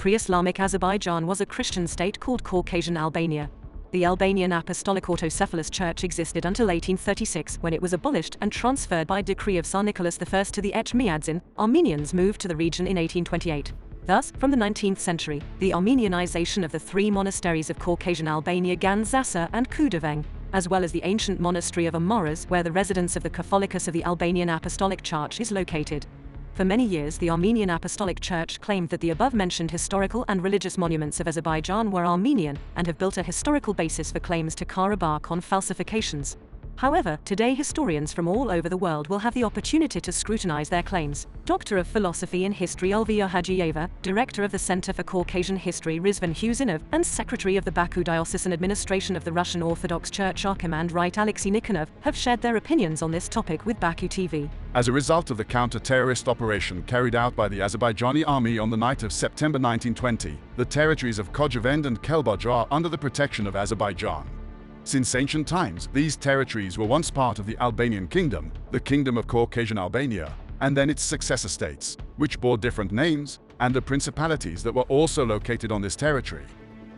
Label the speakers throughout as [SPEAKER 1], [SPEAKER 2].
[SPEAKER 1] Pre-Islamic Azerbaijan was a Christian state called Caucasian Albania. The Albanian Apostolic Autocephalous Church existed until 1836, when it was abolished and transferred by decree of Tsar Nicholas I to the Echmiadzin. Armenians moved to the region in 1828. Thus, from the 19th century, the Armenianization of the three monasteries of Caucasian Albania, Gandzasa and Kudaveng, as well as the ancient monastery of Amoras, where the residence of the Catholicos of the Albanian Apostolic Church is located. For many years, the Armenian Apostolic Church claimed that the above-mentioned historical and religious monuments of Azerbaijan were Armenian, and have built a historical basis for claims to Karabakh on falsifications. However, today historians from all over the world will have the opportunity to scrutinize their claims. Doctor of Philosophy and History Ulviya Hajiyeva, Director of the Center for Caucasian History Rizvan Husinov, and Secretary of the Baku Diocesan Administration of the Russian Orthodox Church Archimand Rite Alexei Nikonov, have shared their opinions on this topic with Baku TV.
[SPEAKER 2] As a result of the counter-terrorist operation carried out by the Azerbaijani army on the night of September 1920, the territories of Khojavend and Kelbaj are under the protection of Azerbaijan. Since ancient times, these territories were once part of the Albanian kingdom, the Kingdom of Caucasian Albania, and then its successor states, which bore different names, and the principalities that were also located on this territory.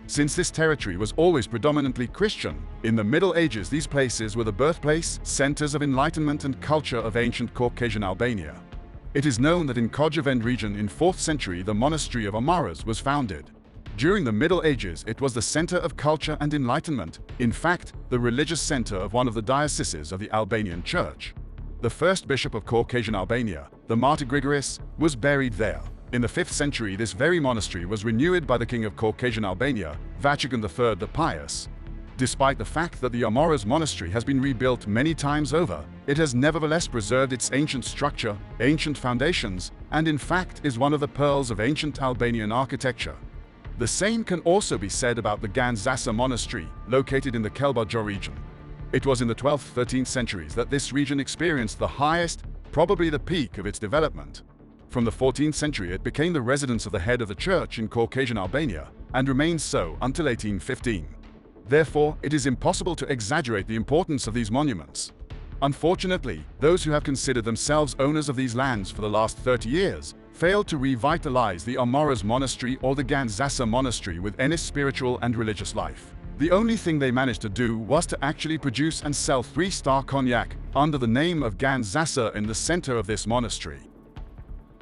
[SPEAKER 2] Since this territory was always predominantly Christian, in the Middle Ages these places were the birthplace, centers of enlightenment and culture of ancient Caucasian Albania. It is known that in Khojavend region in 4th century the monastery of Amoras was founded. During the Middle Ages, it was the center of culture and enlightenment, in fact, the religious center of one of the dioceses of the Albanian Church. The first bishop of Caucasian Albania, the martyr Grigoris, was buried there. In the 5th century, this very monastery was renewed by the king of Caucasian Albania, Vatican III the Pious. Despite the fact that the Amoras monastery has been rebuilt many times over, it has nevertheless preserved its ancient structure, ancient foundations, and in fact is one of the pearls of ancient Albanian architecture. The same can also be said about the Gandzasa monastery, located in the Kelbaj region. It was in the 12th-13th centuries that this region experienced the highest, probably the peak of its development. From the 14th century it became the residence of the head of the church in Caucasian Albania, and remained so until 1815. Therefore, it is impossible to exaggerate the importance of these monuments. Unfortunately, those who have considered themselves owners of these lands for the last 30 years failed to revitalize the Amoras monastery or the Gandzasa monastery with any spiritual and religious life. The only thing they managed to do was to actually produce and sell 3-star cognac under the name of Gandzasa in the center of this monastery.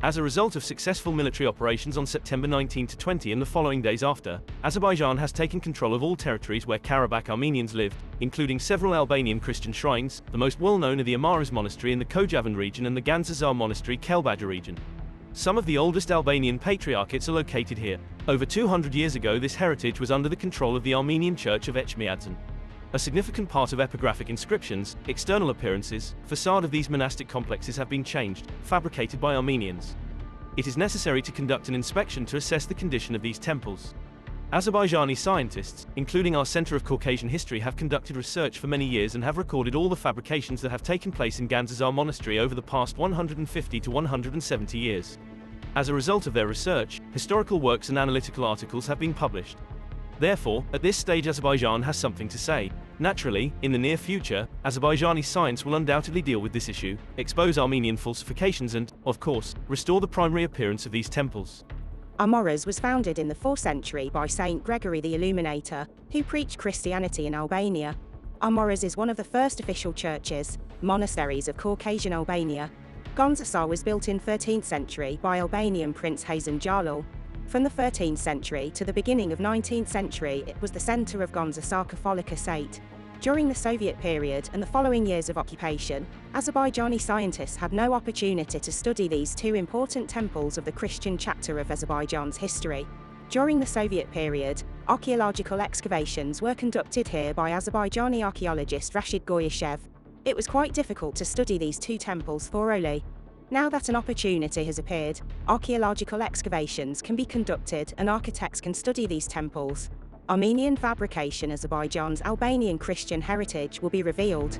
[SPEAKER 3] As a result of successful military operations on September 19 to 20 and the following days after, Azerbaijan has taken control of all territories where Karabakh Armenians lived, including several Albanian Christian shrines. The most well-known are the Amoras monastery in the Khojavend region and the Gandzasa monastery Kelbaj region. Some of the oldest Albanian patriarchates are located here. Over 200 years ago this heritage was under the control of the Armenian Church of Echmiadzin. A significant part of epigraphic inscriptions, external appearances, facade of these monastic complexes have been changed, fabricated by Armenians. It is necessary to conduct an inspection to assess the condition of these temples. Azerbaijani scientists, including our Center of Caucasian History, have conducted research for many years and have recorded all the fabrications that have taken place in Gandzasa Monastery over the past 150 to 170 years. As a result of their research, historical works and analytical articles have been published. Therefore, at this stage Azerbaijan has something to say. Naturally, in the near future, Azerbaijani science will undoubtedly deal with this issue, expose Armenian falsifications and, of course, restore the primary appearance of these temples.
[SPEAKER 4] Amoras was founded in the 4th century by Saint Gregory the Illuminator, who preached Christianity in Albania. Amoras is one of the first official churches, monasteries of Caucasian Albania. Gandzasa was built in 13th century by Albanian Prince Hasan Jalal. From the 13th century to the beginning of 19th century it was the center of Gandzasa Catholicosate. During the Soviet period and the following years of occupation, Azerbaijani scientists had no opportunity to study these two important temples of the Christian chapter of Azerbaijan's history. During the Soviet period, archaeological excavations were conducted here by Azerbaijani archaeologist Rashid Goyashev. It was quite difficult to study these two temples thoroughly. Now that an opportunity has appeared, archaeological excavations can be conducted and architects can study these temples. Armenian fabrication, Azerbaijan's Albanian Christian heritage will be revealed.